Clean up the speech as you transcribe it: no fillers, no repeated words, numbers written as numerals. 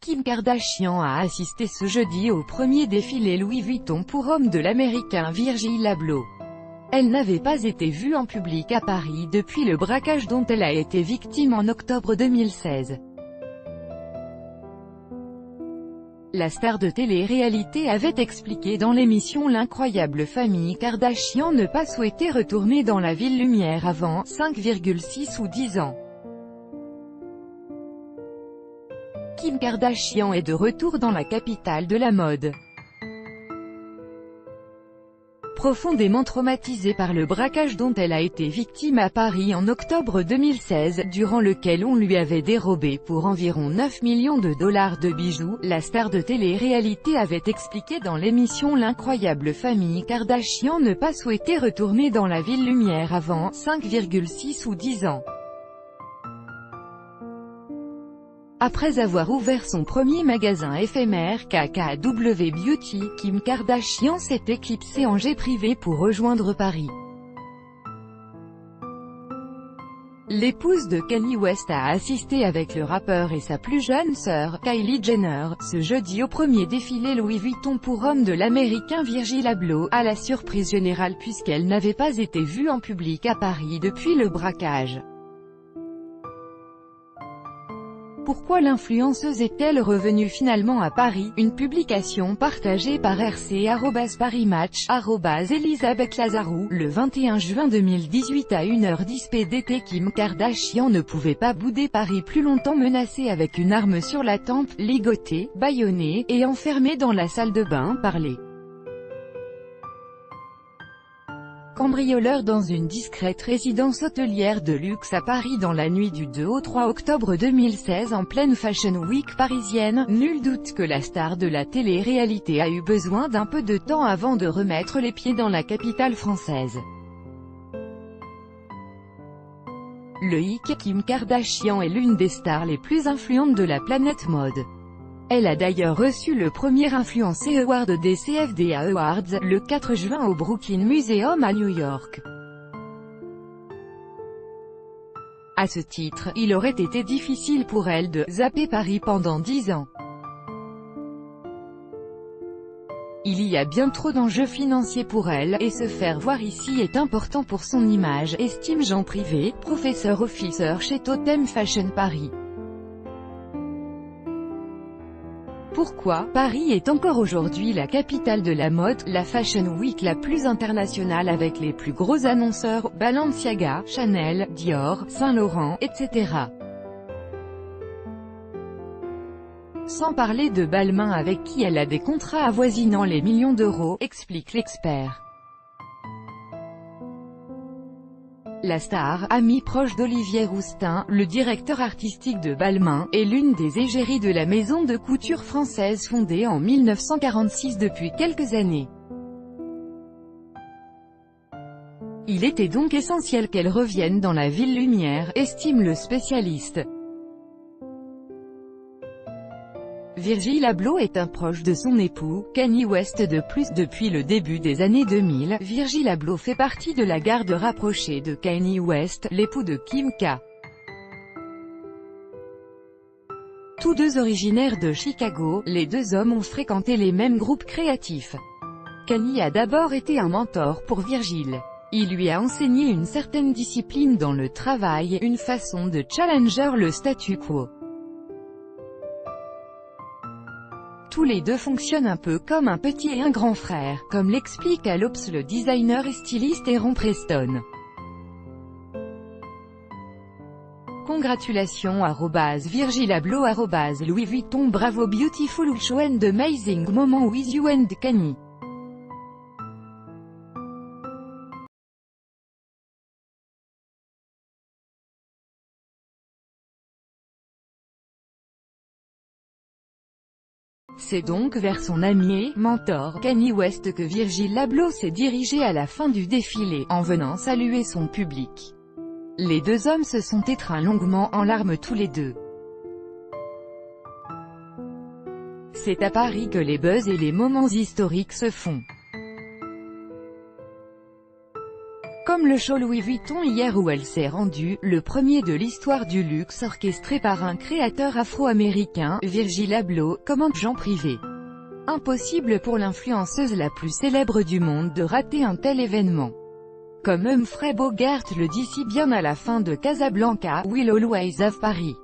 Kim Kardashian a assisté ce jeudi au premier défilé Louis Vuitton pour hommes de l'américain Virgil Abloh. Elle n'avait pas été vue en public à Paris depuis le braquage dont elle a été victime en octobre 2016. La star de télé-réalité avait expliqué dans l'émission L'incroyable famille Kardashian ne pas souhaiter retourner dans la ville lumière avant 5,6 ou 10 ans. Kim Kardashian est de retour dans la capitale de la mode. Profondément traumatisée par le braquage dont elle a été victime à Paris en octobre 2016, durant lequel on lui avait dérobé pour environ 9 millions de dollars de bijoux, la star de télé-réalité avait expliqué dans l'émission L'incroyable famille Kardashian ne pas souhaiter retourner dans la ville lumière avant 5,6 ou 10 ans. Après avoir ouvert son premier magasin éphémère KKW Beauty, Kim Kardashian s'est éclipsée en jet privé pour rejoindre Paris. L'épouse de Kanye West a assisté avec le rappeur et sa plus jeune sœur, Kylie Jenner, ce jeudi au premier défilé Louis Vuitton pour hommes de l'américain Virgil Abloh, à la surprise générale puisqu'elle n'avait pas été vue en public à Paris depuis le braquage. Pourquoi l'influenceuse est-elle revenue finalement à Paris? Une publication partagée par RC@ParisMatch, Elisabeth Lazarou, le 21 juin 2018 à 1h10 PDT. Kim Kardashian ne pouvait pas bouder Paris plus longtemps, menacée avec une arme sur la tempe, ligotée, bâillonnée, et enfermée dans la salle de bain par les cambrioleurs dans une discrète résidence hôtelière de luxe à Paris dans la nuit du 2 au 3 octobre 2016 en pleine Fashion Week parisienne. Nul doute que la star de la télé-réalité a eu besoin d'un peu de temps avant de remettre les pieds dans la capitale française. Le hic, Kim Kardashian est l'une des stars les plus influentes de la planète mode. Elle a d'ailleurs reçu le premier Influencer Award des CFDA Awards, le 4 juin au Brooklyn Museum à New York. À ce titre, il aurait été difficile pour elle de « zapper Paris » pendant 10 ans. Il y a bien trop d'enjeux financiers pour elle, et se faire voir ici est important pour son image, estime Jean Privé, professeur officer chez Totem Fashion Paris. Pourquoi Paris est encore aujourd'hui la capitale de la mode, la Fashion Week la plus internationale avec les plus gros annonceurs, Balenciaga, Chanel, Dior, Saint-Laurent, etc. Sans parler de Balmain avec qui elle a des contrats avoisinant les millions d'euros, explique l'expert. La star, amie proche d'Olivier Rousteing, le directeur artistique de Balmain, est l'une des égéries de la maison de couture française fondée en 1946 depuis quelques années. Il était donc essentiel qu'elle revienne dans la ville lumière, estime le spécialiste. Virgil Abloh est un proche de son époux, Kanye West. De plus, depuis le début des années 2000, Virgil Abloh fait partie de la garde rapprochée de Kanye West, l'époux de Kim K. Tous deux originaires de Chicago, les deux hommes ont fréquenté les mêmes groupes créatifs. Kanye a d'abord été un mentor pour Virgil. Il lui a enseigné une certaine discipline dans le travail, une façon de challenger le statu quo. Tous les deux fonctionnent un peu comme un petit et un grand frère, comme l'explique à l'Obs le designer et styliste Aaron Preston. Congratulations @Virgil Abloh @Louis Vuitton. Bravo, beautiful show and amazing moment with you and Kanye. C'est donc vers son ami et mentor, Kanye West, que Virgil Abloh s'est dirigé à la fin du défilé, en venant saluer son public. Les deux hommes se sont étreints longuement en larmes tous les deux. C'est à Paris que les buzz et les moments historiques se font. Comme comme le show Louis Vuitton hier où elle s'est rendue, le premier de l'histoire du luxe orchestré par un créateur afro-américain, Virgil Abloh, comme agent privé. Impossible pour l'influenceuse la plus célèbre du monde de rater un tel événement. Comme Humphrey Bogart le dit si bien à la fin de Casablanca, We'll always have Paris.